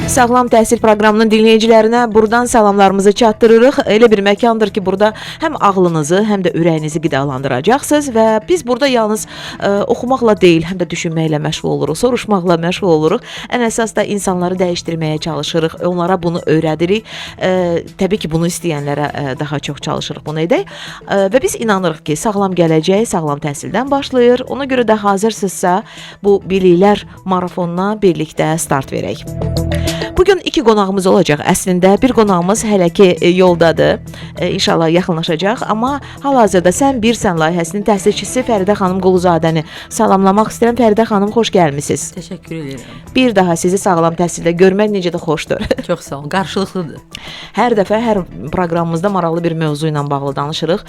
Sağlam Təhsil proqramının dinləyicilərinə buradan salamlarımızı çatdırırıq. Elə bir məkandır ki, burada həm ağlınızı, həm də ürəyinizi qidalandıracaqsınız və biz burada yalnız oxumaqla deyil, həm də düşünməklə məşğul oluruq, soruşmaqla məşğul oluruq. Ən əsas da insanları dəyişdirməyə çalışırıq, onlara bunu öyrədirik. Təbii ki, bunu istəyənlərə daha çox çalışırıq bunu edək. Və biz inanırıq ki, sağlam gələcək sağlam təhsildən başlayır. Ona görə də hazırsınızsa bu biliklər marafonuna birlikdə start verək. Bugün iki qonağımız olacaq. Əslində bir qonağımız hələ ki yoldadır. İnşallah yaxınlaşacaq. Amma hal-hazırda Sən Birsən layihəsinin təsisçisi Fəridə xanım Quluzadəni salamlamaq istəyirəm. Fəridə xanım, xoş gəlmisiniz. Təşəkkür edirəm. Bir daha sizi sağlam təhsildə görmək necə də xoşdur. Çox sağ olun. Qarşılıqlıdır. Hər dəfə hər proqramımızda maraqlı bir mövzu ilə bağlı danışırıq.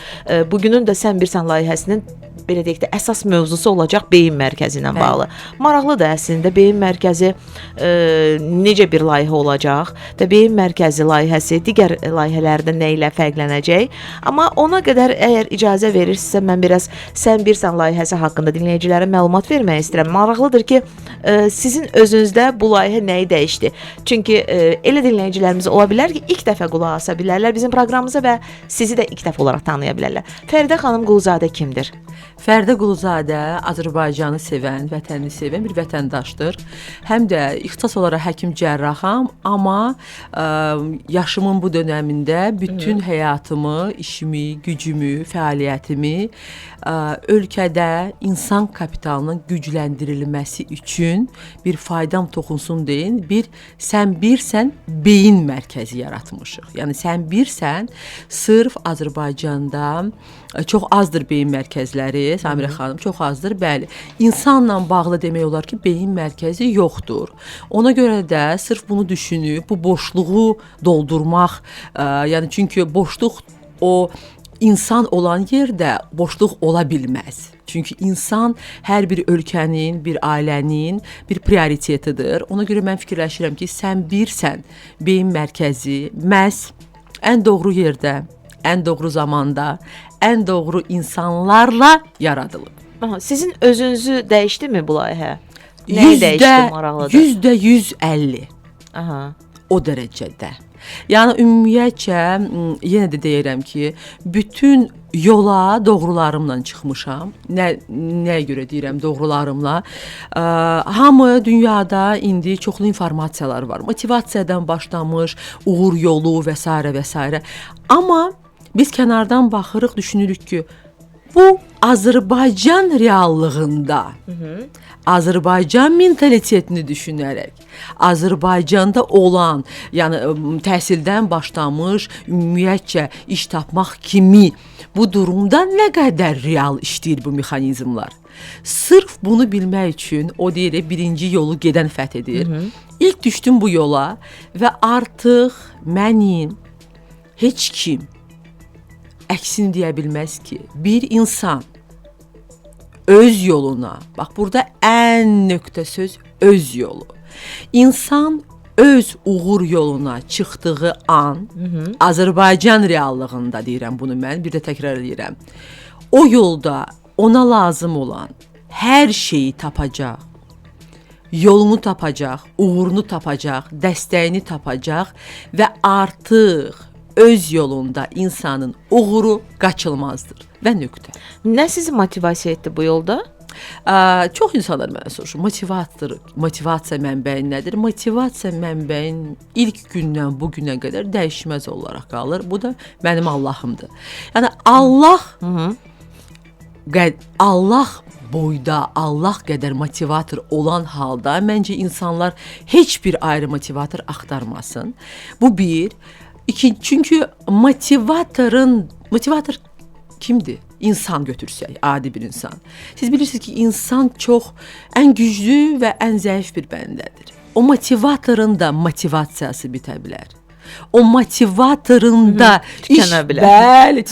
Bugünün də Sən Birsən layihəsinin belə deyək də əsas mövzusu olacaq beyin mərkəzi ilə bağlı. Maraqlıdır əslində beyin mərkəzi necə bir layihə olacaq və beyin mərkəzi layihəsi digər layihələrdə nə ilə fərqlənəcək. Amma ona qədər əgər icazə verirsinizsə mən biraz Sən Birsən layihəsi haqqında dinləyicilərə məlumat vermək istəyirəm. Maraqlıdır ki, sizin özünüzdə bu layihə nəyi dəyişdi? Çünki elə dinləyicilərimiz ola bilər ki, ilk dəfə qulaq asa bilərlər bizim proqramımıza və sizi də ilk dəfə olaraq tanıya bilərlər. Fəridə xanım Quluzadə kimdir? Fəridə Quluzadə Azərbaycanı sevən, vətənini sevən bir vətəndaşdır. Həm də ixtisas olaraq həkim cərraham, amma yaşımın bu dönəmində bütün həyatımı, işimi, gücümü, fəaliyyətimi ölkədə insan kapitalının gücləndirilməsi üçün bir faydam toxunsun deyin, bir Sən Birsən beyin mərkəzi yaratmışıq. Yəni Sən Birsən sırf Azərbaycanda çox azdır beyin mərkəzləri, Samirə xanım, çox azdır, bəli. İnsanla bağlı demək olar ki, beyin mərkəzi yoxdur. Ona görə də sırf bunu düşünüb, bu boşluğu doldurmaq, yəni çünki boşluq o insan olan yerdə boşluq ola bilməz. Çünki insan hər bir ölkənin, bir ailənin bir prioritetidir. Ona görə mən fikirləşirəm ki, Sən Birsən beyin mərkəzi məhz ən doğru yerdə, ən doğru zamanda, ən doğru insanlarla yaradılıb. Sizin özünüzü dəyişdimi bu layihə? Nəyi dəyişdi maraqlıdır? %150. Aha. O dərəcədə. Yəni ümumiyyətcə yenə də deyirəm ki, bütün yola doğrularımla çıxmışam. Nəyə görə deyirəm doğrularımla? Hamı dünyada indi çoxlu informasiyalar var. Motivasiyadan başlamış, uğur yolu və s. və s. Amma biz kənardan baxırıq, düşünürük ki, bu Azərbaycan reallığında, Azərbaycan mentalitetini düşünərək, Azərbaycanda olan, yəni təhsildən başlamış, ümumiyyətcə iş tapmaq kimi bu durumda nə qədər real işləyir bu mexanizmlar. Sırf bunu bilmək üçün o deyir, birinci yolu gedən fəth edir. İlk düşdüm bu yola və artıq mənim heç kim əksini deyə bilməz ki, bir insan öz yoluna, bax burada ən nöqtə söz öz yolu. İnsan öz uğur yoluna çıxdığı an, Azərbaycan reallığında deyirəm bunu mən, bir də təkrar edirəm. O yolda ona lazım olan hər şeyi tapacaq, yolunu tapacaq, uğurunu tapacaq, dəstəyini tapacaq və artıq öz yolunda insanın uğuru qaçılmazdır və nöqtə. Nə sizi motivasiya etdi bu yolda? Çox insanlar mənə soruşur, motivasiya mənbəyi nədir? Motivasiya mənbəyin ilk gündən bu günə qədər dəyişməz olaraq qalır. Bu da mənim Allahımdır. Yəni Allah boyda, Allah qədər motivator olan halda məncə insanlar heç bir ayrı motivator axtarmasın. Bu bir. Çünki motivator kimdir? İnsan götürsək, adi bir insan. Siz bilirsiniz ki, insan çox ən güclü və ən zəif bir bəndədir. O motivatorun da motivasiyası bitə bilər. O motivatorun da tükənə bilər. Bəli,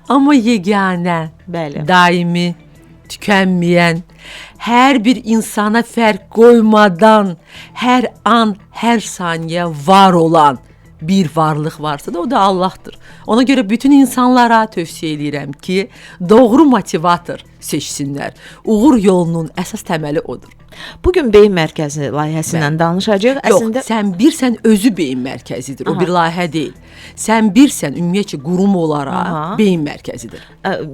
amma yeganə, bəli, daimi, tükənməyən, hər bir insana fərq qoymadan, hər an, hər saniyə var olan bir varlıq varsa da o da Allahdır. Ona görə bütün insanlara tövsiyə edirəm ki, doğru motivator seçsinlər. Uğur yolunun əsas təməli odur. Bu gün beyin mərkəzi layihəsindən danışacağıq. Yox, Əslində sən birsən özü beyin mərkəzidir. O Aha. bir layihə deyil. Sən birsən ümumiyyətcə qurum olaraq Aha. beyin mərkəzidir.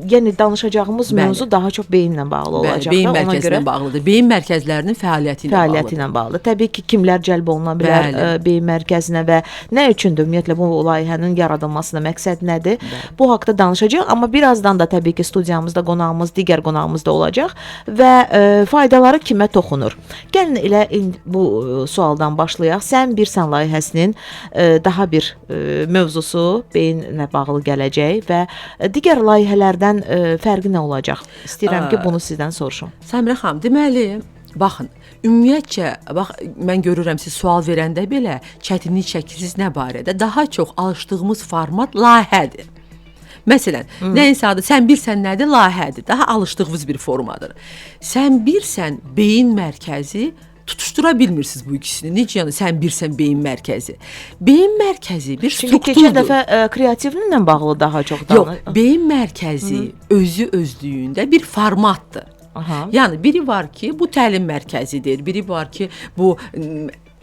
yəni danışacağımız Bəli. mövzu daha çox beyinlə bağlı olacaq. Beyin Ona mərkəzinə görə bağlıdır. Beyin mərkəzlərinin fəaliyyəti ilə fəaliyyəti ilə bağlı. Təbii ki, kimlər cəlb oluna bilər Bəli. beyin mərkəzinə və nə üçündür ümumiyyətlə bu layihənin yaradılmasında məqsəd nədir? Bu haqqda danışacağıq, amma birazdan da təbii ki, studiyamızda qonağımız, digər qonağımız da olacaq və faydaları kimə toxunur? Gəlin elə bu sualdan başlayaq. Sən birsən layihəsinin daha bir mövzusu beyinlə bağlı gələcək və digər layihələrdən fərqi nə olacaq? İstəyirəm ki, bunu sizdən soruşum. Səmirə xanım, deməli, baxın, ümumiyyətcə, bax mən görürəm siz sual verəndə belə çətinlik çəkirsiniz nə barədə? Daha çox alışdığımız format layihədir. Məsələn, nəyinsə adı sən bilsən nədir? Layihədir. Daha alışdığımız bir formadır. Sən bilsən beyin mərkəzi tutuşdura bilmirsiniz bu ikisini. Necə yəni sən bilsən beyin mərkəzi? Beyin mərkəzi bir Çünki strukturdur. keçən dəfə kreativliklə bağlı daha çox Yox, beyin mərkəzi özü özlüyündə bir formatdır. Aha. Yəni biri var ki, bu təlim mərkəzidir, biri var ki, bu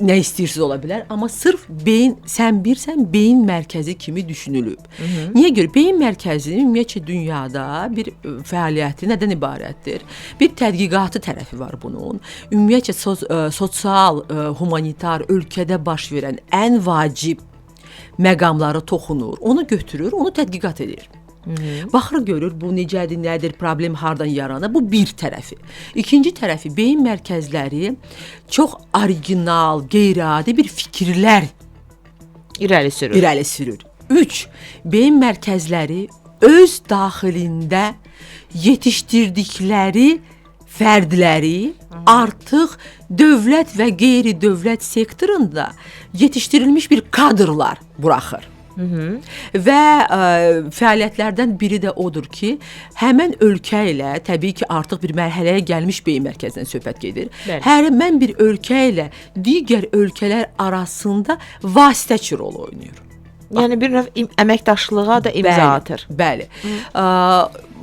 nə istəyirsiniz ola bilər, amma sırf beyin, sən bilsən beyin mərkəzi kimi düşünülüb. Niyə görə? Beyin mərkəzi ümumiyyətcə dünyada bir fəaliyyəti nədən ibarətdir? Bir tədqiqatı tərəfi var bunun. Ümumiyyətcə sosial, humanitar ölkədə baş verən ən vacib məqamları toxunur, onu götürür, onu tədqiqat edir. Baxır görür bu necədir, nədir, problem hardan yaranır. Bu bir tərəfi. İkinci tərəfi beyin mərkəzləri çox original, qeyri-adi bir fikirlər irəli sürür. 3. Beyin mərkəzləri öz daxilində yetişdirdikləri fərdləri artıq dövlət və qeyri-dövlət sektorunda yetişdirilmiş bir kadrlar buraxır. Və fəaliyyətlərdən biri də odur ki, həmən ölkə ilə təbii ki, artıq bir mərhələyə gəlmiş beyin mərkəzindən söhbət gedir. Bəli. Həmən bir ölkə ilə digər ölkələr arasında vasitəçi rol oynayır. Yəni bir növ əməkdaşlığa da imza atır. Bəli.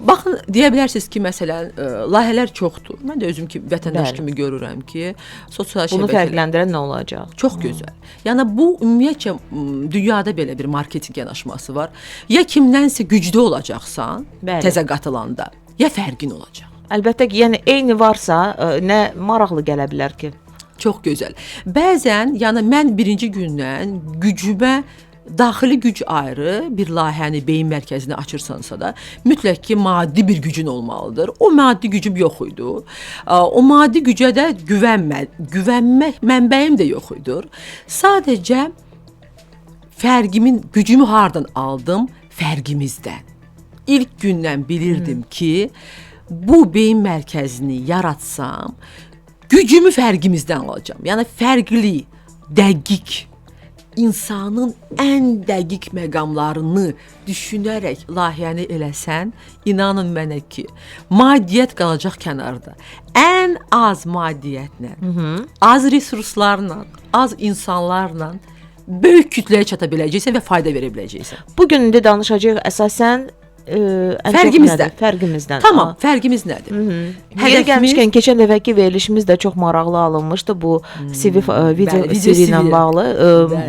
Baxın, deyə bilərsiniz ki, məsələn, layihələr çoxdur. Mən də özüm ki, vətəndaş Bəli. kimi görürəm ki, sosial Bunu şəbəkələr fərqləndirən nə olacaq? çox gözəl. Yəni bu ümumiyyətcə dünyada belə bir marketinq yanaşması var. Ya kimdənsə güclü olacaqsan, Bəli. təzə qatılanda, ya fərqin olacaq. Əlbəttə ki, yəni eyni varsa, nə maraqlı gələ bilər ki? Çox gözəl. Bəzən, yəni mən birinci gündən gücümə daxili güc ayrı bir layihəni beyin mərkəzini açırsansa da mütləq ki, maddi bir gücün olmalıdır. O maddi gücüm yox idi. O maddi gücə də güvənmək mənbəyim də yox idi. Sadəcə gücümü hardan aldım? Fərqimizdən. İlk gündən bilirdim ki, bu beyin mərkəzini yaratsam, gücümü fərqimizdən alacağam. Yəni fərqli, dəqiq, insanın ən dəqiq məqamlarını düşünərək layihəni eləsən, inanın mənə ki, maddiyyət qalacaq kənarda. Ən az maddiyyətlə, az resurslarla, az insanlarla böyük kütləyə çata biləcəksən və fayda verə biləcəksən. Bu gün indi danışacağıq əsasən Fərqimizdən. Tamam, fərqimiz nədir? Yeri gəlmişkən keçən dəfəki verilişimiz də çox maraqlı alınmışdı. Bu CV video CV ilə bağlı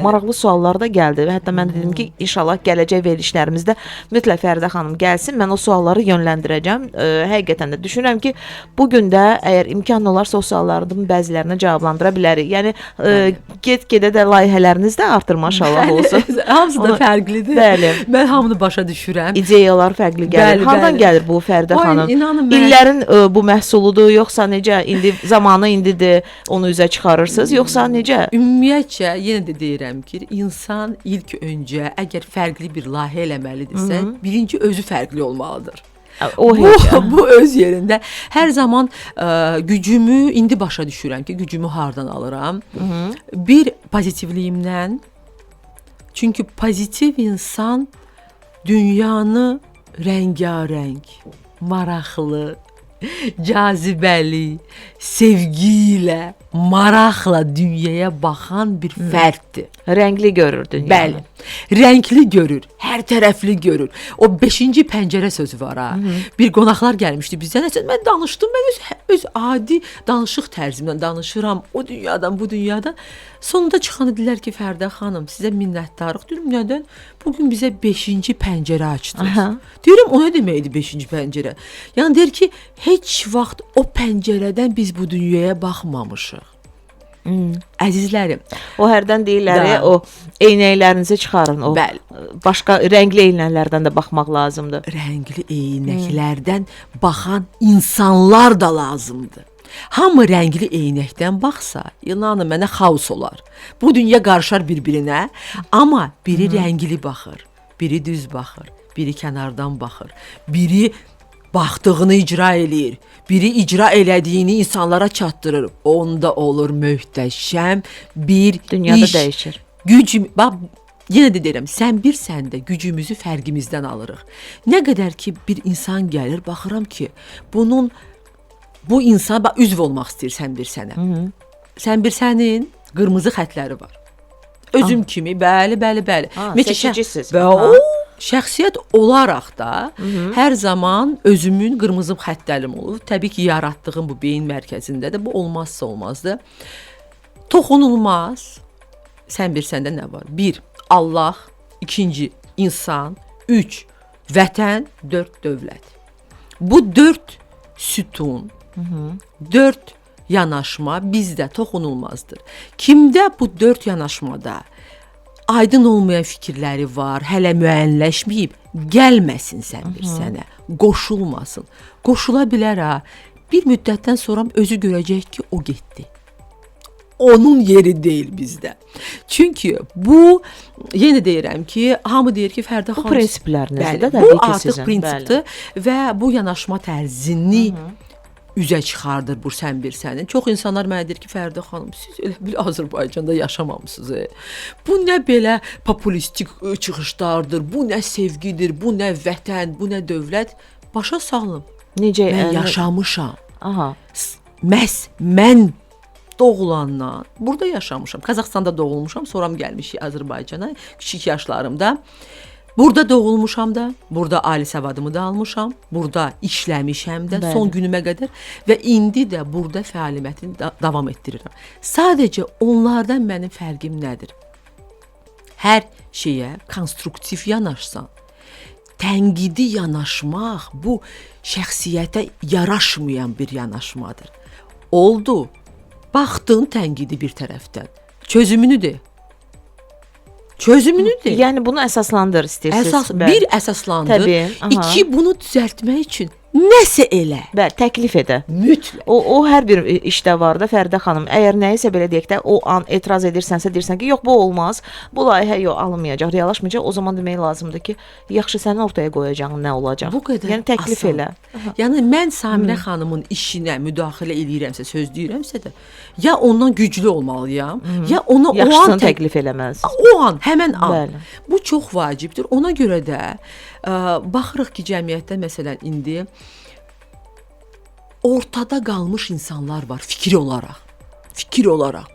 maraqlı suallar da gəldi və hətta mən dedim ki, inşallah gələcək verilişlərimizdə mütləq Fəridə xanım gəlsin. Mən o sualları yönləndirəcəm. Həqiqətən də düşünürəm ki, bu gün də əgər imkan olarsa o sualların bəzilərini cavablandıra bilərik. Yəni get-gedə də layihələriniz də artır maşallah olsun. Hamısı da fərqlidir. Bəli. Mən hamını başa düşürəm. İdeyalar fərqli gəlir. Hardan gəlir bu Fəridə xanım? İnanın mən İllərin bu məhsuludur, yoxsa necə? İndi zamanı indidir, onu üzə çıxarırsınız, yoxsa necə? Ümumiyyətcə yenə də deyirəm ki, insan ilk öncə əgər fərqli bir layihə eləməlidirsə, birinci özü fərqli olmalıdır. Bu öz yerində. Hər zaman gücümü indi başa düşürəm ki, gücümü hardan alıram? Bir pozitivliyimdən. Çünki pozitiv insan dünyanı rəngarəng, maraqlı, cazibəli, sevgi ilə, maraqla dünyaya baxan bir fərddir. Rəngli görür dünyanı. Bəli. Rəngli görür, hər tərəfli görür. O 5-ci pəncərə sözü var ha. Bir qonaqlar gəlmişdi bizdən. Mən danışdım, mən öz adi danışıq tərzimlə danışıram o dünyadan, bu dünyadan. Sonunda çıxan dedilər ki, Fərdə xanım, sizə minnətdarıq. Deyirəm, nədən? Bugün bizə 5-ci pəncərə açdınız. Aha. Deyirəm, o nə deməkdir 5-ci pəncərə? Yəni deyir ki, heç vaxt o pəncərədən biz bu dünyaya baxmamışıq. Əzizlərim, O hərdən deyirlər, Da. o eynəklərinizi çıxarın. O Bəli. başqa rəngli eynəklərdən də baxmaq lazımdır. rəngli eynəklərdən baxan insanlar da lazımdır. Hamı rəngli eynəkdən baxsa, inanın mənə xaos olar. Bu dünya qarışar bir-birinə, amma biri rəngli baxır, biri düz baxır, biri kənardan baxır, biri baxdığını icra eləyir, biri icra elədiyini insanlara çatdırır. Onda olur möhtəşəm bir Dünyada iş. dəyişir. Güc, bax, yenə də deyirəm, sən bir səndə gücümüzü fərqimizdən alırıq. Nə qədər ki bir insan gəlir, baxıram ki, bu insan bax üzv olmaq istəyir sən bir sənə. Sən bir sənin qırmızı xətləri var. Özüm kimi, bəli. Ha, Neçə seçicisiz. Və Aha. o şəxsiyyət olaraq da hər zaman özümün qırmızı xəttlərim olub. Təbii ki, yaratdığım bu beyin mərkəzində də bu olmazsa olmazdı. Toxunulmaz. Sən bir səndə nə var? 1. Allah, 2. insan, 3. vətən, 4. dövlət. Bu 4 sütun, 4 yanaşma bizdə toxunulmazdır. Kimdə bu 4 yanaşmada aydın olmayan fikirləri var, hələ müəyyənləşməyib, gəlməsin sən bir sənə, qoşulmasın. Qoşula bilər ha. Bir müddətdən sonra özü görəcək ki, o getdi. Onun yeri deyil bizdə. Çünki bu, yenə deyirəm ki, hamı deyir ki, Fərdə xanım... Bu prinsiplərinizdə də bu təbii ki, artıq sizin. prinsipdir və bu yanaşma tərzini üzə çıxardır bu sən bir sənin. Çox insanlar mənə deyir ki, Fərdə xanım, siz elə bil Azərbaycanda yaşamamısınız. Bu nə belə populistik çıxışlardır, bu nə sevgidir, bu nə vətən, bu nə dövlət. Başa salım. Necə Mən yaşamışam. Aha. Məhz mən doğulandan burada yaşamışam. Qazaxstanda doğulmuşam, sonra gəlmişik Azərbaycana kiçik yaşlarımda. Burada doğulmuşam da, burada ali savadımı da almışam, burada işləmişəm də Bəli. son günümə qədər və indi də burada fəaliyyətimi davam etdirirəm. Sadəcə onlardan mənim fərqim nədir? Hər şeyə konstruktiv yanaşsan, tənqidi yanaşmaq bu şəxsiyyətə yaraşmayan bir yanaşmadır. Oldu. Baxdın tənqidi bir tərəfdən. Çözümünü de. Çözümünü de. Yəni bunu əsaslandır istəyirsiniz. Əsas Bəli. bir əsaslandır. Təbii, aha. 2 bunu düzəltmək üçün nəsə elə. Bəli, təklif edə. Mütləq. O hər bir işdə var da Fərdə xanım. Əgər nəyisə belə deyək də o an etiraz edirsənsə, deyirsən ki, yox bu olmaz. Bu layihə yox alınmayacaq, reallaşmayacaq. O zaman demək lazımdır ki, yaxşı sənin ortaya qoyacağın nə olacaq? Bu qədər. Yəni təklif asan. elə. Yəni mən Samirə xanımın işinə müdaxilə eləyirəmsə, söz deyirəmsə də, ya ondan güclü olmalıyam, ya ona o Yaxşısını an təklif eləməlisiniz. O an, həmin an. Bəli. Bu çox vacibdir. Ona görə də baxırıq ki, cəmiyyətdə məsələn indi ortada qalmış insanlar var fikir olaraq. Fikir olaraq.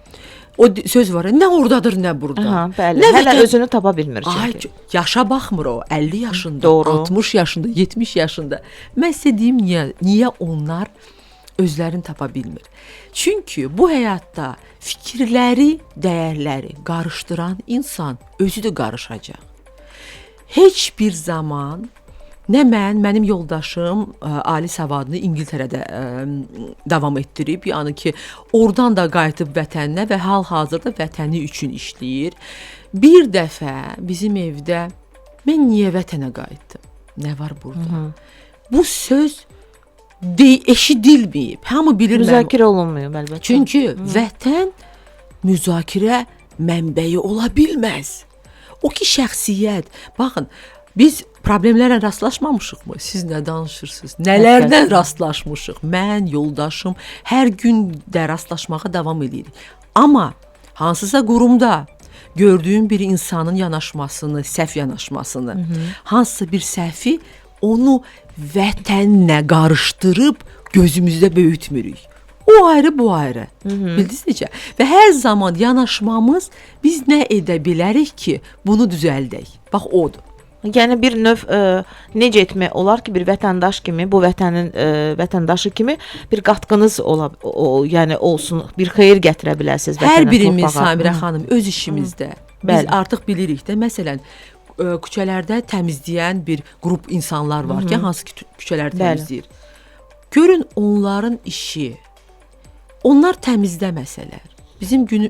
O söz var, nə ordadır, nə burada. Aha, bəli. Nə Hələ vətən- özünü tapa bilmir Ay, çünki. yaşa baxmır o. 50 yaşında, Doğru. 60 yaşında, 70 yaşında. Mən sizə deyim niyə onlar özlərini tapa bilmir. Çünki bu həyatda fikirləri, dəyərləri qarışdıran insan özü də qarışacaq. Heç bir zaman nə mənim yoldaşım ali savadını İngiltərədə davam etdirib, yəni ki, oradan da qayıtıb vətəninə və hal-hazırda vətəni üçün işləyir. Bir dəfə bizim evdə mən niyə vətənə qayıtdım? Nə var burada? Bu söz eşidilməyib. Hamı bilir Müzakirə olunmuyor əlbəttə. Çünki vətən müzakirə mənbəyi ola bilməz. O ki şəxsiyyət. Baxın, biz problemlərlə rastlaşmamışıqmı? Siz nə danışırsınız? Nələrdən rastlaşmışıq? Mən, yoldaşım hər gün də rastlaşmağa davam edirik. Amma hansısa qurumda gördüyün bir insanın yanaşmasını, səhv yanaşmasını, hansısa bir səhvi onu vətənlə qarışdırıb gözümüzdə böyütmürük. O ayrı, bu ayrı. Bildiniz necə? Və hər zaman yanaşmamız biz nə edə bilərik ki, bunu düzəldək. Bax odur. Yəni bir növ necə etmək olar ki, bir vətəndaş kimi, bu vətənin vətəndaşı kimi bir qatqınız yəni olsun, bir xeyir gətirə bilərsiniz vətənə, Hər birimiz torpağa. Samirə xanım öz işimizdə biz Bəli. artıq bilirik də, məsələn, küçələrdə təmizləyən bir qrup insanlar var ki, hansı ki küçələri Bəli. təmizləyir. Görün onların işi. Onlar təmizləməsələr, bizim günü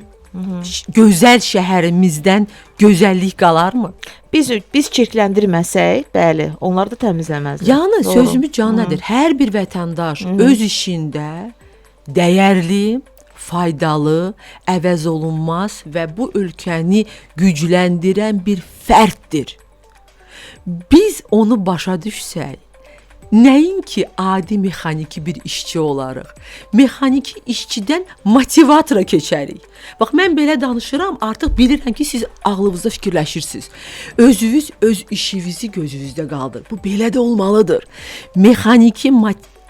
gözəl şəhərimizdən gözəllik qalarmı? Biz çirkləndirməsək, bəli, onlar da təmizləməzlər. Yəni Doğru. sözümüz can nədir? Hər bir vətəndaş öz işində dəyərli, faydalı, əvəz olunmaz və bu ölkəni gücləndirən bir fərddir. Biz onu başa düşsək, nəinki adi mexaniki bir işçi olarıq. Mexaniki işçidən motivatora keçərik. Bax, mən belə danışıram, artıq bilirəm ki, siz ağlınızda fikirləşirsiniz. Özünüz öz işinizi gözünüzdə qaldır. Bu belə də olmalıdır. Mexaniki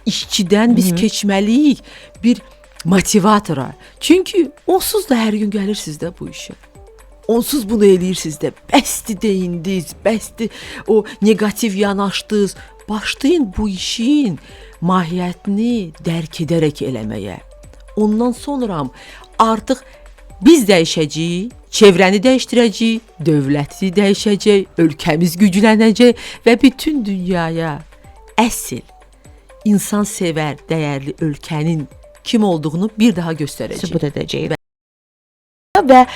işçidən biz keçməliyik bir motivatora. Çünki onsuz da hər gün gəlirsiniz də bu işə. Onsuz bunu eləyirsiniz də. Bəsdir deyindiniz, bəsdir o negativ yanaşdınız. Başlayın bu işin mahiyyətini dərk edərək eləməyə. Ondan sonra artıq biz dəyişəcəyik, çevrəni dəyişdirəcəyik, dövləti dəyişəcək, ölkəmiz güclənəcək və bütün dünyaya əsl insan sevər, dəyərli ölkənin kim olduğunu bir daha göstərəcək. Sübut edəcəyik. Və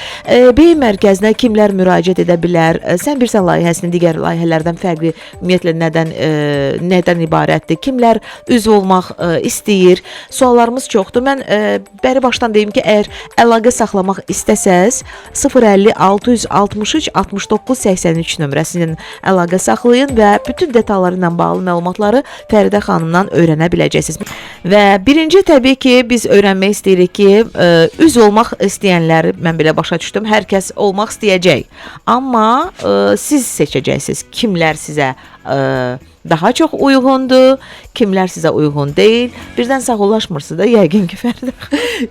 beyin mərkəzinə kimlər müraciət edə bilər? Sən bilirsən layihəsinin digər layihələrdən fərqli ümumiyyətlə nədən ibarətdir? Kimlər üzv olmaq istəyir? Suallarımız çoxdur. Mən bəri başdan deyim ki, əgər əlaqə saxlamaq istəsəz 050 663 69 83 nömrəsindən əlaqə saxlayın və bütün detalları ilə bağlı məlumatları Fəridə xanımdan öyrənə biləcəksiniz. Və birinci təbii ki, biz öyrənmək istəyirik ki, üzv olmaq istəyənləri mən belə başa düşdüm. Hər kəs olmaq istəyəcək. Amma siz seçəcəksiniz. Kimlər sizə daha çox uyğundur, kimlər sizə uyğun deyil. Birdən sağollaşmırsınız da yəqin ki, Fəridə.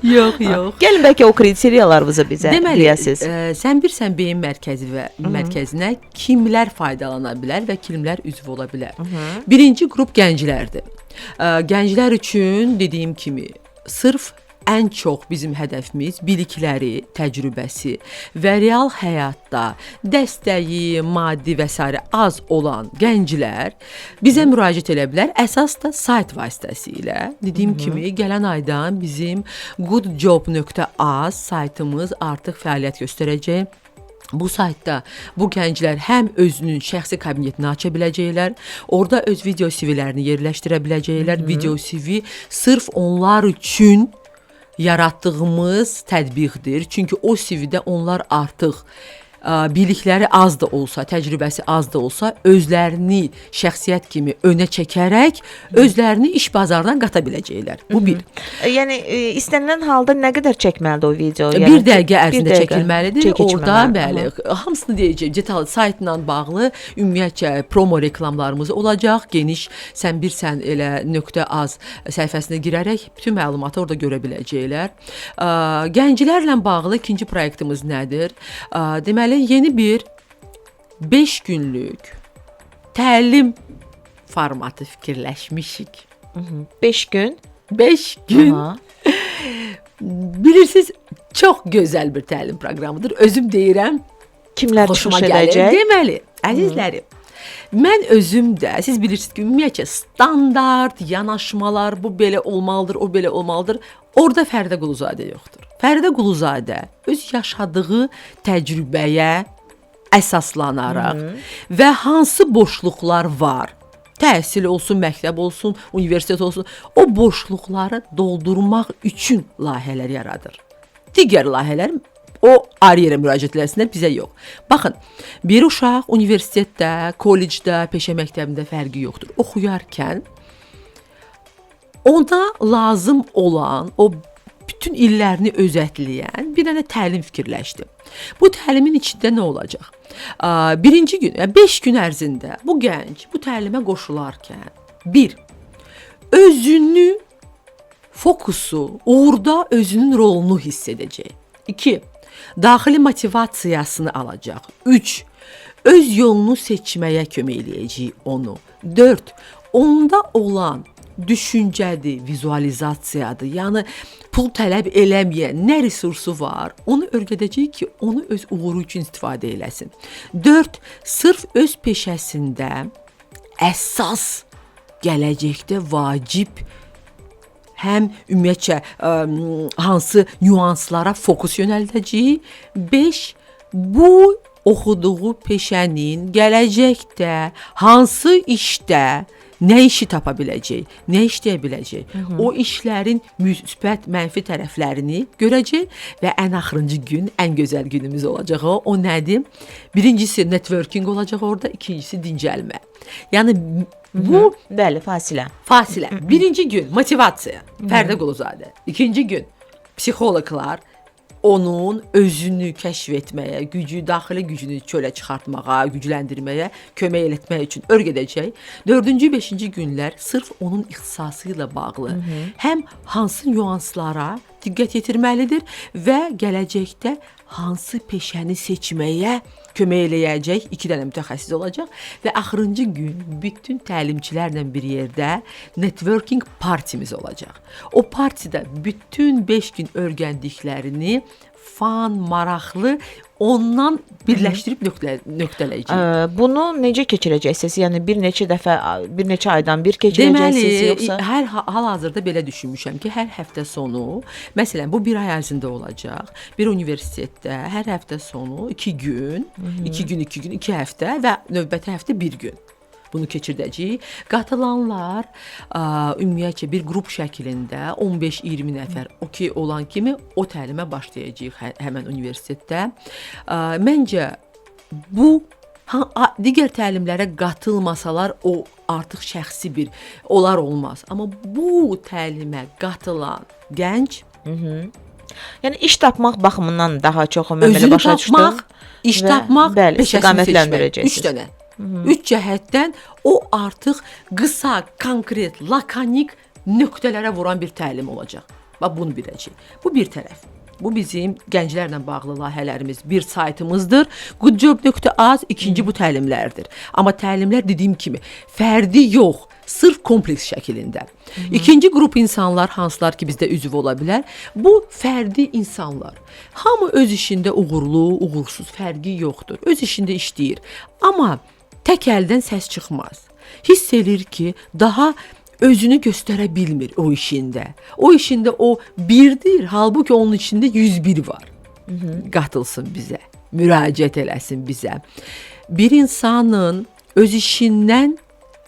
Yox, yox. Gəlin bəlkə o kriteriyalarınızı bizə deyəsiniz. Sən bilirsən beyin mərkəzi və mərkəzinə kimlər faydalana bilər və kimlər üzv ola bilər. Birinci qrup gənclərdir. Gənclər üçün dediyim kimi sırf ən çox bizim hədəfimiz bilikləri, təcrübəsi və real həyatda dəstəyi, maddi və s. az olan gənclər bizə müraciət edə bilər. Əsas da sayt vasitəsilə. Dediyim kimi gələn aydan bizim goodjob.az saytımız artıq fəaliyyət göstərəcək. Bu saytda bu gənclər həm özünün şəxsi kabinetini aça biləcəklər, orada öz video CV-lərini yerləşdirə biləcəklər. Video CV sırf onlar üçün yaratdığımız tətbiqdir. Çünki o CV-də onlar artıq bilikləri az da olsa, təcrübəsi az da olsa, özlərini şəxsiyyət kimi önə çəkərək özlərini iş bazarından qata biləcəklər. Bu bir. Yəni istənilən halda nə qədər çəkməlidir o video? Bir Yəni, dəqiqə ərzində çəkilməlidir. Orada Bəli. Hamısını deyəcəm. Detal saytla bağlı ümumiyyətcə promo reklamlarımız olacaq. Geniş, sən bilirsən elə .az səhifəsinə girərək bütün məlumatı orada görə biləcəklər. Gənclərlə bağlı ikinci proyektimiz nədir? Deməli yeni bir 5 günlük təlim formatı fikirləşmişik. 5 gün. 5 gün. Aha. Bilirsiniz, çox gözəl bir təlim proqramıdır. Özüm deyirəm, Kimlər xoşuma çıxış gəlir. edəcək? Deməli, əzizlərim, mən özüm də, siz bilirsiniz ki, ümumiyyətcə standart yanaşmalar, bu belə olmalıdır, o belə olmalıdır. Orada Fəridə Quluzadə yoxdur. Fəridə Quluzadə öz yaşadığı təcrübəyə əsaslanaraq və hansı boşluqlar var, təhsil olsun, məktəb olsun, universitet olsun, o boşluqları doldurmaq üçün layihələr yaradır. Digər layihələr o ayrı yerə müraciət eləsinlər, bizə yox. Baxın, bir uşaq universitetdə, kollecdə, peşə məktəbində fərqi yoxdur. Oxuyarkən ona lazım olan o bütün illərini özətləyən bir dənə təlim fikirləşdim. Bu təlimin içində nə olacaq? Birinci gün, 5 gün ərzində bu gənc bu təlimə qoşularkən 1. Özünü, fokusu, orada özünün rolunu hiss edəcək. 2. Daxili motivasiyasını alacaq. 3. Öz yolunu seçməyə kömək eləyəcək onu. 4. Onda olan düşüncədir, vizualizasiyadır. Yəni pul tələb eləməyən nə resursu var, onu öyrədəcək ki, onu öz uğuru üçün istifadə eləsin. 4. Sırf öz peşəsində əsas gələcəkdə vacib həm ümumiyyətcə hansı nüanslara fokus yönəldəcək. 5. Bu oxuduğu peşənin gələcəkdə hansı işdə nə işi tapa biləcək, nə işləyə biləcək, o işlərin müsbət, mənfi tərəflərini görəcək və ən axırıncı gün, ən gözəl günümüz olacaq o. O nədir? Birincisi networking olacaq orada, ikincisi dincəlmə. Yəni bu bəli, fasilə. Fasilə. Birinci gün motivasiya, Fərdə Quluzadə. İkinci gün psixoloqlar onun özünü kəşf etməyə, daxili gücünü çölə çıxartmağa, gücləndirməyə kömək etmək üçün öyrədəcək. 4-cü, 5-ci günlər sırf onun ixtisası ilə bağlı həm hansı nüanslara diqqət yetirməlidir və gələcəkdə hansı peşəni seçməyə kömək eləyəcək 2 dənə mütəxəssis olacaq və axırıncı gün bütün təlimçilərlə bir yerdə networking partimiz olacaq. O partidə bütün 5 gün öyrəndiklərini fan, maraqlı ondan birləşdirib nöqtələyəcək. Bunu necə keçirəcəksiniz? Yəni bir neçə aydan bir keçirəcəksiniz yoxsa? Hər hal-hazırda belə düşünmüşəm ki, hər həftə sonu, məsələn, bu 1 ay ərzində olacaq. Bir universitetdə hər həftə sonu 2 gün, 2 həftə və növbəti həftə 1 gün. Bunu keçirdəcəyik. Qatılanlar ümumiyyətcə bir qrup şəklində 15-20 nəfər okey olan kimi o təlimə başlayacağıq həmən universitetdə. Məncə bu digər təlimlərə qatılmasalar o artıq şəxsi bir olar olmaz. Amma bu təlimə qatılan gənc yəni iş tapmaq baxımından daha çox özünü başa düşdüm. İş tapmaq, peşəsini seçmək. 3 dənə. 3 cəhətdən o artıq qısa, konkret, lakanik nöqtələrə vuran bir təlim olacaq. Bax bunu biləcək. Bu bir tərəf. Bu bizim gənclərlə bağlı layihələrimiz. Bir saytımızdır. goodjob.az, ikinci bu təlimlərdir. Amma təlimlər dediyim kimi fərdi yox, sırf kompleks şəklində. İkinci qrup insanlar hansılar ki bizdə üzv ola bilər. Bu fərdi insanlar. Hamı öz işində uğurlu, uğursuz fərqi yoxdur. Öz işində işləyir. Amma tək əldən səs çıxmaz. Hiss edir ki, daha özünü göstərə bilmir o işində. O işində o birdir, halbuki onun içində 101 var. Qatılsın bizə, müraciət eləsin bizə. Bir insanın öz işindən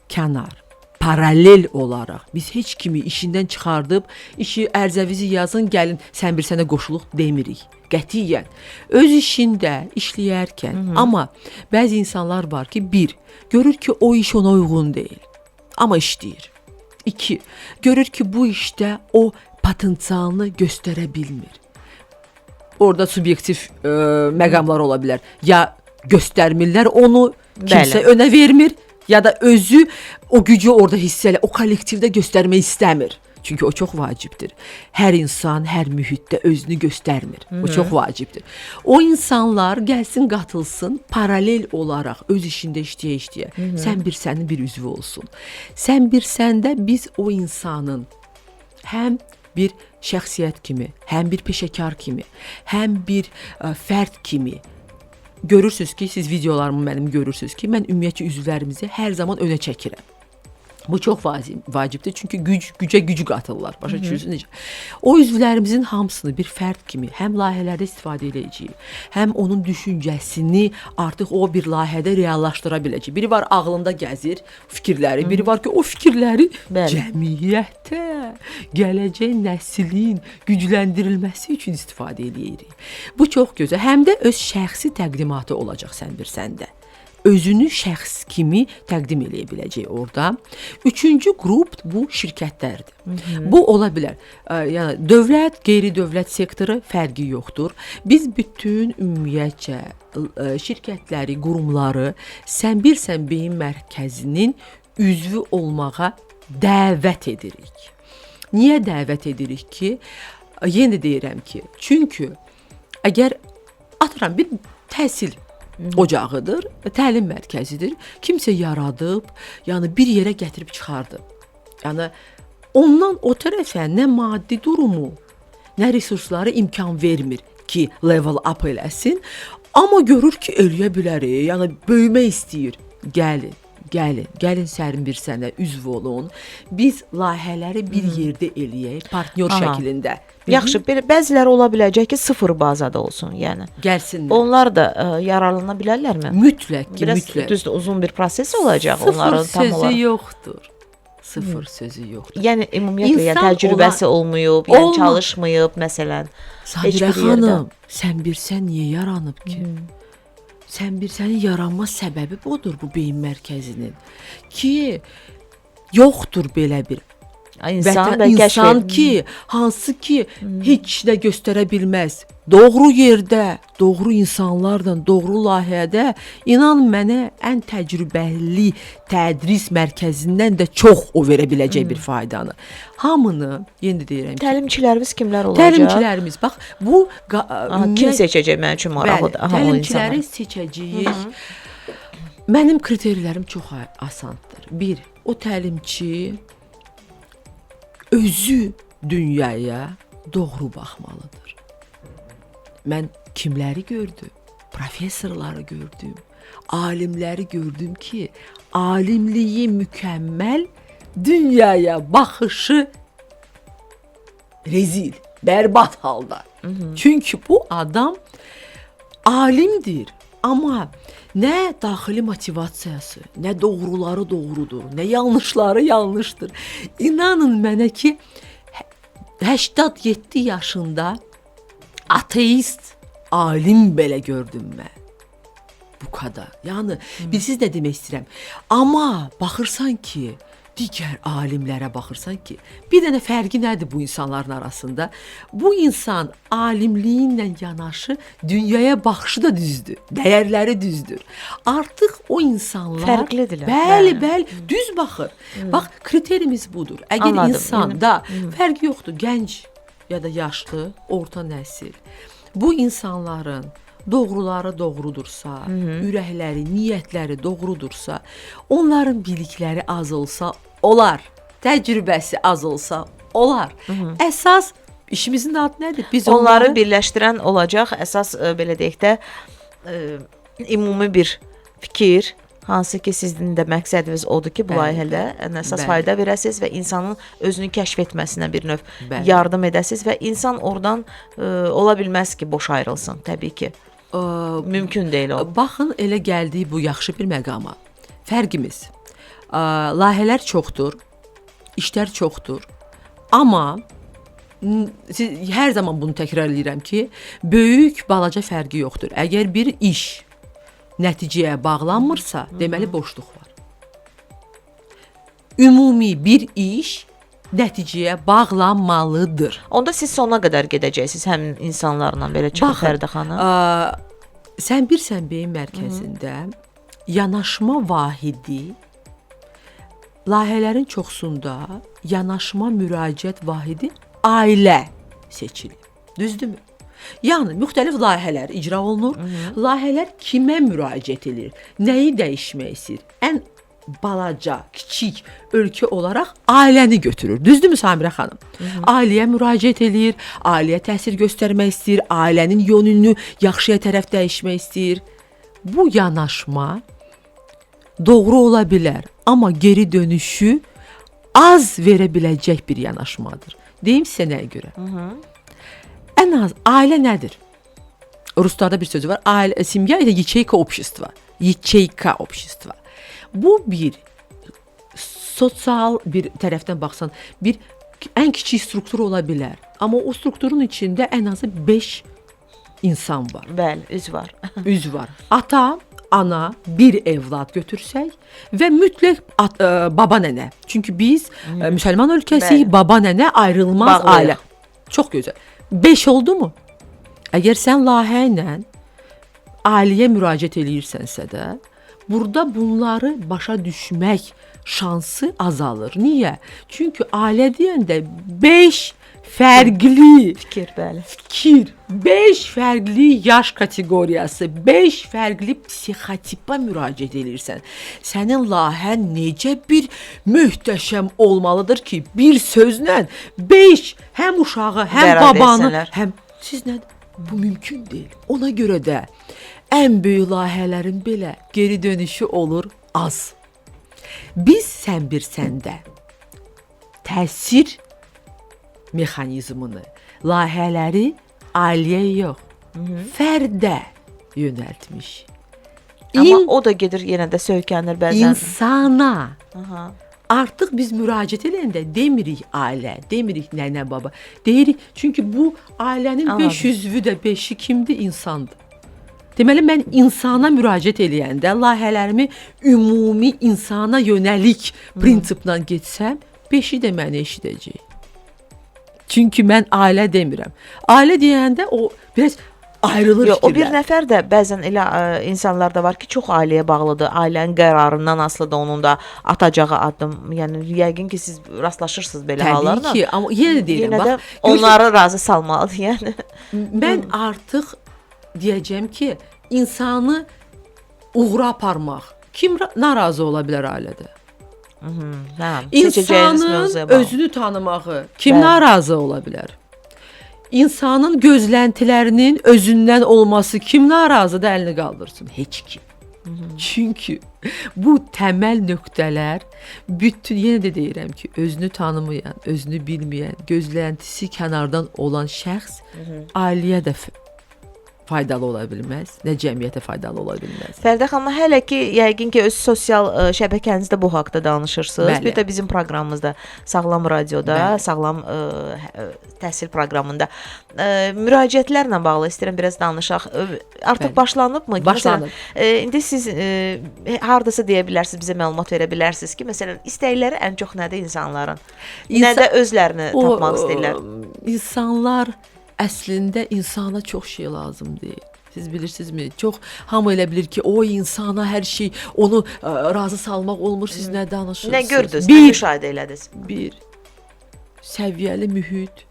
kənar, paralel olaraq biz heç kimi işindən çıxardıb, işi ərzəvizi yazın, gəlin sən bir sənə qoşuluq demirik. Qətiyyən. Öz işində işləyərkən, amma bəzi insanlar var ki, 1. Görür ki, o iş ona uyğun deyil, amma işləyir. 2. Görür ki, bu işdə o potensialını göstərə bilmir. Orada subyektiv məqamlar ola bilər. Ya göstərmirlər onu, kimsə önə vermir, ya da özü o gücü orada hiss elə, o kollektivdə göstərmək istəmir. Çünki o çox vacibdir. Hər insan hər mühitdə özünü göstərmir. O çox vacibdir. O insanlar gəlsin, qatılsın, paralel olaraq öz işində işləyə-işləyə. Sən bir sənin bir üzvü olsun. Sən bir səndə biz o insanın həm bir şəxsiyyət kimi, həm bir peşəkar kimi, həm bir fərd kimi görürsünüz ki, siz videolarımı mənim görürsünüz ki, mən ümumiyyətcə üzvlərimizi hər zaman önə çəkirəm. Bu çox vacibdir, çünki gücə gücü qatırlar. Başa düşürsünüz necə? O üzvlərimizin hamısını bir fərd kimi həm layihələrdə istifadə edəcəyik, həm onun düşüncəsini artıq o bir layihədə reallaşdıra biləcək. Biri var ağlında gəzir fikirləri, biri var ki, o fikirləri cəmiyyətə, gələcək nəslin gücləndirilməsi üçün istifadə edirik. Bu çox gözəl. Həm də öz şəxsi təqdimatı olacaq sən bir səndə. özünü şəxs kimi təqdim edə biləcək orada. Üçüncü qrup bu şirkətlərdir. Bu ola bilər. Yəni dövlət, qeyri-dövlət sektoru fərqi yoxdur. Biz bütün ümumiyyətcə şirkətləri, qurumları Sən Bilirsən Beyin Mərkəzinin üzvü olmağa dəvət edirik. Niyə dəvət edirik ki? Yenə deyirəm ki, çünki əgər atıram bir təhsil ocağıdır, təlim mərkəzidir. Kimsə yaradıb, yəni bir yerə gətirib çıxardı. Yəni ondan o tərəfə nə maddi durumu, nə resursları imkan vermir ki, level up eləsin. Amma görür ki, eləyə bilər, yəni böyümək istəyir. Gəlin Sən Bilirsən üzv olun. Biz layihələri bir yerdə eləyək, partnyor şəklində. Yaxşı, bəziləri ola biləcək ki, sıfır bazada olsun, yəni. Gəlsinlər. Onlar da yararlana bilərlərmi? Mütləq ki, Biraz mütləq. düzdür, uzun bir proses olacaq onların tam Sıfır olaraq. sözü yoxdur. Sıfır sözü yoxdur. Yəni ümumiyyətlə yəni, İnsan təcrübəsi olmayıb, yəni çalışmayıb məsələn. Heç Samirə bir yerdə. xanım, Sən Bilirsən niyə yaranıb ki? Sən Bilirsənin yaranma səbəbi budur bu beyin mərkəzinin. Ki yoxdur belə bir İnsan da insan ki, hansı ki heç nə göstərə bilməz. Doğru yerdə, doğru insanlarla, doğru layihədə inan mənə ən təcrübəli tədris mərkəzindən də çox o verə biləcək bir faydanı. Hamını yenə deyirəm ki, təlimçilərimiz kimlər olacaq? təlimçilərimiz bax bu kim seçəcək mənim üçün maraqlıdır. Bəli, təlimçiləri seçəcəyik. Mənim kriteriyalarım çox asandır. Bir, o təlimçi özü dünyaya doğru baxmalıdır. Mən kimləri gördüm? Professorları gördüm. Alimləri gördüm ki, alimliyi mükəmməl, dünyaya baxışı rezil, bərbad halda. Çünki bu adam alimdir, amma nə daxili motivasiyası, nə doğruları doğrudur, nə yanlışları yanlışdır. İnanın mənə ki, 87 yaşında ateist alim belə gördüm mən. Bu kadar. Yəni bilsiz nə demək istəyirəm. Amma baxırsan ki, digər alimlərə baxırsan ki, bir dənə fərqi nədir bu insanların arasında? Bu insan alimliyi ilə yanaşı dünyaya baxışı da düzdür, dəyərləri düzdür. Artıq o insanlar fərqlidirlər. Bəli, düz baxır. Bax, kriterimiz budur. Əgər Anladım. insanda fərqi yoxdur, gənc ya da yaşlı, orta nəsil. Bu insanların doğruları doğrudursa, ürəkləri, niyyətləri doğrudursa, onların bilikləri az olsa olar, təcrübəsi az olsa olar. Əsas işimizin adı nədir? Biz Onları birləşdirən olacaq əsas belə deyək də ümumi bir fikir, hansı ki sizin də məqsədiniz odur ki, bu layihədə ən əsas fayda verəsiniz və insanın özünü kəşf etməsinə bir növ yardım edəsiniz və insan oradan ola bilməz ki, boş ayrılsın, təbii ki. Mümkün deyil o. Baxın, elə gəldiyi bu yaxşı bir məqama. Fərqimiz, layihələr çoxdur, işlər çoxdur, amma hər zaman bunu təkrar edirəm ki, böyük, balaca fərqi yoxdur. Əgər bir iş nəticəyə bağlanmırsa, deməli boşluq var. Ümumi bir iş nəticəyə bağlanmalıdır. Onda siz sona qədər gedəcəksiniz həmin insanlarla belə çıxıb Fəridə xanım. Sən Bilirsən Beyin Mərkəzində yanaşma vahidi layihələrin çoxsunda yanaşma müraciət vahidi ailə seçilir. Düzdürmü? Yəni müxtəlif layihələr icra olunur. Layihələr kimə müraciət edir? Nəyi dəyişmək istəyir? Ən balaca, kiçik ölkə olaraq ailəni götürür. Düzdürmü Samirə xanım? Ailəyə müraciət edir, ailəyə təsir göstərmək istəyir, ailənin yönünü yaxşıya tərəf dəyişmək istəyir. Bu yanaşma doğru ola bilər, amma geri dönüşü az verə biləcək bir yanaşmadır. Deyim sizə nəyə görə? Ən az ailə nədir? Ruslarda bir sözü var. Ailə, семья это ячейка общества. Ячейка общества. Bu bir sosial bir tərəfdən baxsan, bir ən kiçik struktur ola bilər. Amma o strukturun içində ən azı 5 insan var. Bəli, üzv var. Üzv var. Ata, ana, bir evlad götürsək və mütləq baba nənə. Çünki biz müsəlman ölkəsiyik, Bəli. baba nənə ayrılmaz Bağlıyıq. ailə. Çox gözəl. 5 oldu mu? Əgər sən layihə ilə ailəyə müraciət eləyirsənsə də, burada bunları başa düşmək şansı azalır. Niyə? Çünki ailə deyəndə 5 fərqli Fikir, bəli. fikir, 5 fərqli yaş kateqoriyası, 5 fərqli psixotipa müraciət edirsən. Sənin layihən necə bir möhtəşəm olmalıdır ki, bir sözlə 5 həm uşağı, həm Bəraət babanı, etsinlər. həm siz nə? Bu mümkün deyil. Ona görə də ən böyük layihələrin belə geri dönüşü olur az. Biz sən bir səndə təsir mexanizmini, layihələri ailəyə yox, fərdə yönəltmiş. Amma o da gedir yenə də söykənir bəzən. insana. Aha. Artıq biz müraciət edəndə demirik ailə, demirik nənə baba. Deyirik çünki bu ailənin Anladım. 5 üzvü də 5-i kimdir? İnsandır. Deməli mən insana müraciət eləyəndə layihələrimi ümumi insana yönəlik prinsiplə getsəm, 5-i də məni eşidəcək. Çünki mən ailə demirəm. Ailə deyəndə o biraz ayrılır Yox, o bir fikirlər. nəfər də bəzən elə insanlar da var ki, çox ailəyə bağlıdır. Ailənin qərarından asılıdır onun da atacağı addım. Yəni yəqin ki, siz rastlaşırsınız belə hallarla. Təbii ki, amma yenə də deyirəm, Yenə də bax, onları razı salmalıdır, yəni. mən artıq deyəcəm ki, insanı uğura aparmaq kim narazı ola bilər ailədə? Hə, seçəcəyiniz İnsanın mövzuya bağlı. özünü tanımağı kim Bəli. narazı ola bilər? İnsanın gözləntilərinin özündən olması kim narazıdır, əlini qaldırsın? Heç kim. Çünki bu təməl nöqtələr bütün yenə də deyirəm ki, özünü tanımayan, özünü bilməyən, gözləntisi kənardan olan şəxs ailəyə də faydalı ola bilməz, nə cəmiyyətə faydalı ola bilməz. Fərdə xanım, hələ ki, yəqin ki, öz sosial şəbəkənizdə bu haqqda danışırsınız. Bəli. Bir də bizim proqramımızda, Sağlam Radioda, Bəli. Sağlam Təhsil proqramında müraciətlərlə bağlı istəyirəm biraz danışaq. Artıq Bəli. başlanıbmı? Başlanıb. Məsələn, indi siz hardasa deyə bilərsiniz, bizə məlumat verə bilərsiniz ki, məsələn, istəkləri ən çox nədir insanların? Nədə özlərini tapmaq istəyirlər? İnsanlar əslində insana çox şey lazım deyil. Siz bilirsinizmi? Çox hamı elə bilir ki, o insana hər şey onu razı salmaq olmur. Siz nə danışırsınız? Nə gördünüz? Nə Bir, müşahidə elədiniz? bir səviyyəli mühit,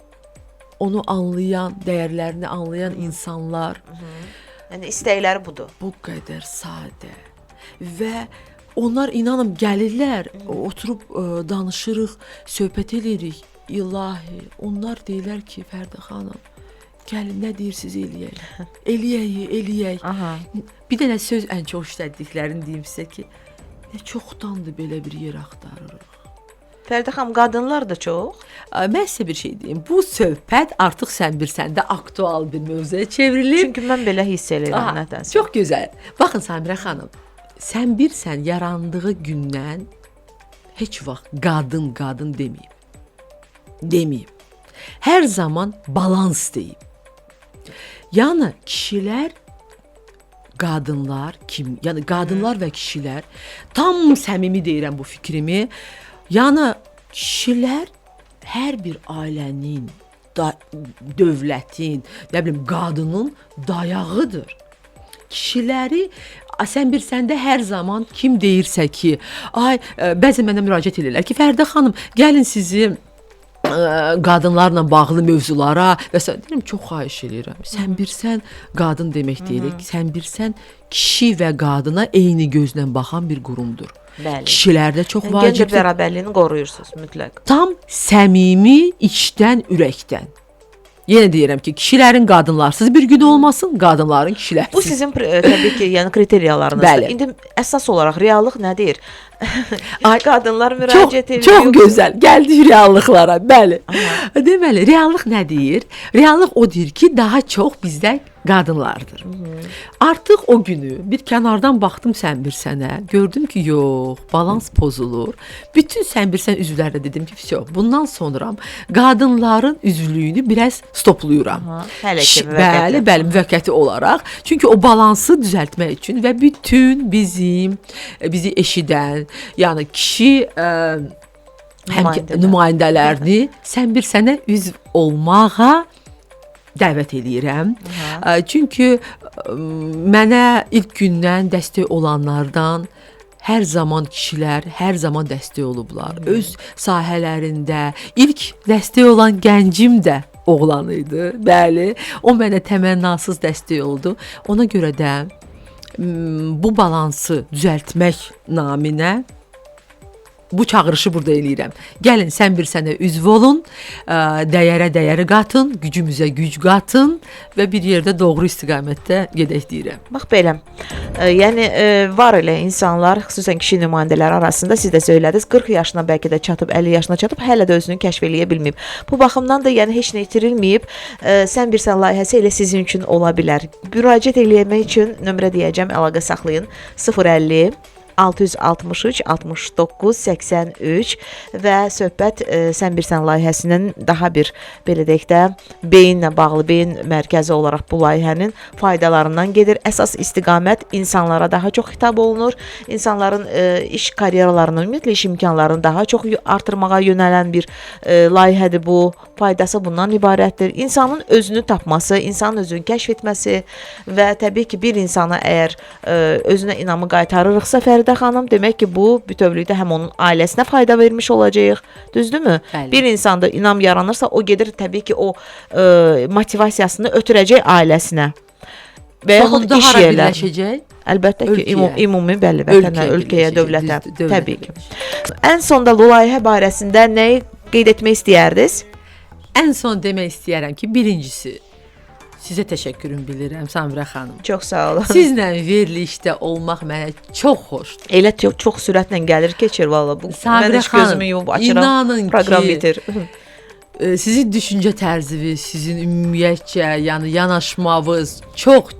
onu anlayan, dəyərlərini anlayan insanlar Yəni istəkləri budur. bu qədər sadə və onlar inanın gəlirlər, oturub danışırıq, söhbət edirik. İlahi, onlar deyirlər ki, Fərdə xanım, gəlin nə deyirsiz eləyək. Eləyək. Aha. Bir dənə söz ən çox işlətdiklərini deyim sizə ki, nə çoxdandır belə bir yer axtarırıq. Fərdə xanım, qadınlar da çox. Mən sizə bir şey deyim. Bu söhbət artıq sən bir səndə aktual bir mövzuya çevrilib. Çünki mən belə hiss edirəm Aha, nədənsə. çox gözəl. Baxın Samirə xanım, sən bir sən yarandığı gündən heç vaxt qadın deməyib. Hər zaman balans deyib. Yəni kişilər yəni qadınlar və kişilər tam səmimi deyirəm bu fikrimi. Yəni kişilər hər bir ailənin, dövlətin, nə bilim qadının dayağıdır. Kişiləri sən bir səndə hər zaman kim deyirsə ki, bəzən mənə müraciət edirlər ki, Fərdə xanım, gəlin sizi qadınlarla bağlı mövzulara və deyirəm, çox xahiş edirəm. Sən bilsən qadın demək deyil, sən bilsən kişi və qadına eyni gözlə baxan bir qurumdur. Bəli. Kişilərdə çox Gender vacibdir. bərabərliyini qoruyursunuz mütləq. Tam səmimi, içdən, ürəkdən. Yenə deyirəm ki, kişilərin qadınlarsız bir gün olmasın, qadınların kişilərsiz. Bu sizin təbii ki, yəni kriteriyalarınızdır. Bəli. İndi əsas olaraq reallıq nədir? Qadınlar Çox, müraciət edir. çox gözəl. Gəldik reallıqlara. Bəli. Deməli, reallıq nə deyir? Reallıq o deyir ki, daha çox bizdə qadınlardır. Artıq o günü bir kənardan baxdım Sənbirsenə, gördüm ki, yox, balans pozulur. Bütün Sənbirsen üzvlərə dedim ki, vəsə, bundan sonra qadınların üzvlüyünü biraz stopluyuram. Hələ ki, Bəli, bəli, müvəqqəti olaraq. Çünki o balansı düzəltmək üçün və bütün bizi eşidən, yəni kişi nümayəndələrini Sənbirsenə üzv olmağa dəvət eləyirəm. Çünki mənə ilk gündən dəstək olanlardan hər zaman kişilər hər zaman dəstək olublar. Öz sahələrində ilk dəstək olan gəncim də oğlan idi. Bəli, o mənə təmənnasız dəstək oldu. Ona görə də bu balansı düzəltmək naminə bu çağırışı burada eləyirəm. Gəlin Sənbirsenə üzv olun, dəyərə dəyəri qatın, gücümüzə güc qatın və bir yerdə doğru istiqamətdə gedək deyirəm. Bax belə. Yəni var elə insanlar, xüsusən kişi nümayəndələri arasında siz də söylədiniz, 40 yaşına bəlkə də çatıb, 50 yaşına çatıb, hələ də özünü kəşf eləyə bilməyib. Bu baxımdan da yəni heç nə itirilməyib. Sənbirsen layihəsi elə sizin üçün ola bilər. Müraciət eləmək üçün nömrə deyəcəm, əlaqə saxlayın. 050 663 69 83 və söhbət Sənbirsen layihəsinin daha bir belə deyək də beyinlə bağlı, beyin mərkəzi olaraq bu layihənin faydalarından gedir. Əsas istiqamət insanlara daha çox xitab olunur. İnsanların iş karyeralarını, ümumiyyətlə iş imkanlarını daha çox artırmağa yönələn bir layihədir bu. Faydası bundan ibarətdir. İnsanın özünü tapması, insanın özünü kəşf etməsi və təbii ki, bir insana əgər özünə inamı qaytarırıqsa Fəridə xanım, demək ki, bu bütövlükdə həm onun ailəsinə fayda vermiş olacağıq. Düzdürmü? Bəli. Bir insanda inam yaranırsa, o gedir təbii ki, o motivasiyasını ötürəcək ailəsinə. Və yaxud Sonunda iş hara yerlərinə. birləşəcək? Əlbəttə ki, Ölkəyə. ümumi bəlli vətənə, ölkəyə, dövlətə. Təbii ki. Ən sonda bu layihə barəsində nəyi qeyd etmək istəyərdiniz? Ən son demək istəyərəm ki, birincisi, sizə təşəkkürüm bilirəm Samirə xanım. Çox sağ olun. Sizlə verilişdə olmaq mənə çox xoşdur. Elə çox sürətlə gəlir, keçir valla. Bu mən heç gözümü yumub açıram, inanın proqram ki, bitir. Sizin düşüncə tərziniz, sizin ümumiyyətcə, yəni yanaşmavınız çox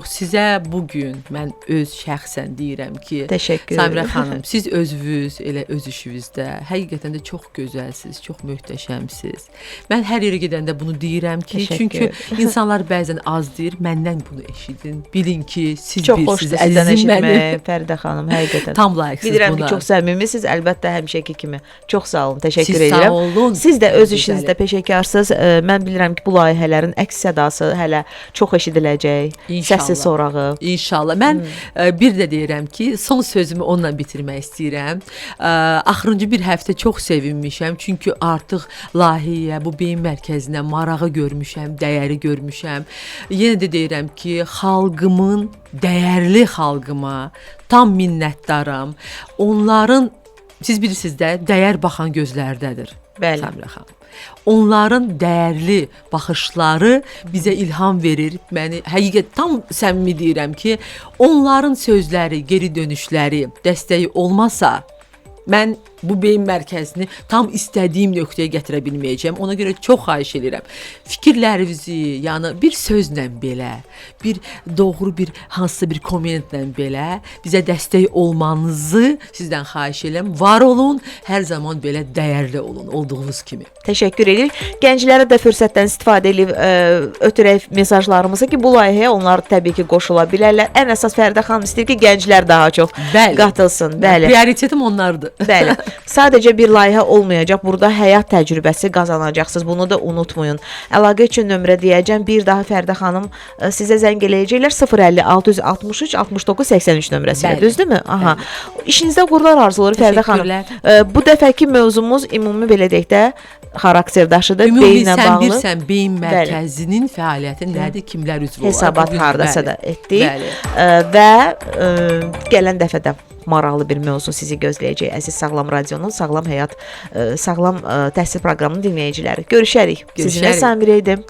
sizə bu gün mən öz şəxsən deyirəm ki, Təşəkkür. Samirə xanım, siz özünüz elə öz işinizdə həqiqətən də çox gözəlsiniz, çox möhtəşəmsiniz. Mən hər yerə gedəndə bunu deyirəm ki, çünki insanlar bəzən az deyir, məndən bunu eşidin, bilin ki, siz çox bilsiniz, sizdən əzizim mənim. eşitmək, Fəridə xanım, həqiqətən. Tam layiqsiniz bilirəm buna. ki, çox səmimisiniz, əlbəttə həmişəki kimi. Çox sağ olun, təşəkkür Siz edirəm. sağ olun. Siz də öz işinizdə peşəkarsınız. Mən bilirəm ki, bu layihələrin əks sədası hələ çox eşidiləcək. Səsi sorağı. İnşallah. Mən bir də deyirəm ki, son sözümü onunla bitirmək istəyirəm. Axırıncı bir həftə çox sevinmişəm. Çünki artıq layihəyə, bu beyin mərkəzinə marağı görmüşəm, dəyəri görmüşəm. Yenə də deyirəm ki, xalqımın, dəyərli xalqıma tam minnətdaram. Onların, siz bilirsiniz də, dəyər baxan gözlərdədir. Bəli. Samirə xanım. Onların dəyərli baxışları bizə ilham verir. Məni həqiqət tam səmimi deyirəm ki, onların sözləri, geri dönüşləri dəstəyi olmasa, mən bu beyin mərkəzini tam istədiyim nöqtəyə gətirə bilməyəcəm. Ona görə çox xahiş edirəm. Fikirlərinizi, yəni bir sözlə belə, bir doğru bir hansısa bir kommentlə belə bizə dəstək olmanızı sizdən xahiş edirəm. Var olun, hər zaman belə dəyərli olun, olduğunuz kimi. Təşəkkür edirik. Gənclərə də fürsətdən istifadə edib ötürək mesajlarımızı ki, bu layihəyə onlar təbii ki, qoşula bilərlər. Ən əsas Fəridə xanım istəyir ki, gənclər daha çox qatılsın. Bəli. Prioritetim onlardır. Bəli. Sadəcə bir layihə olmayacaq. Burada həyat təcrübəsi qazanacaqsınız. Bunu da unutmayın. Əlaqə üçün nömrə deyəcəm. Bir daha Fəridə xanım sizə zəng eləyəcəklər 050 663 69 83 nömrəsilə. Düzdürmü? Aha. İşinizdə uğurlar arzulayırıq Fəridə xanım. Bu dəfəki mövzumuz ümumi belə deyək də xarakter daşıdır. Beyinlə bağlı. Ümumi beyin mərkəzinin fəaliyyəti nədir, kimlər üzv olar? Hesabat hardasa da etdik. Və gələn dəfədə maraqlı bir mövzu sizi gözləyəcək. Əziz Sağlam Radionun Sağlam Həyat, Sağlam Təhsil proqramının dinləyiciləri. Görüşərik. Sizinlə Samirə idim.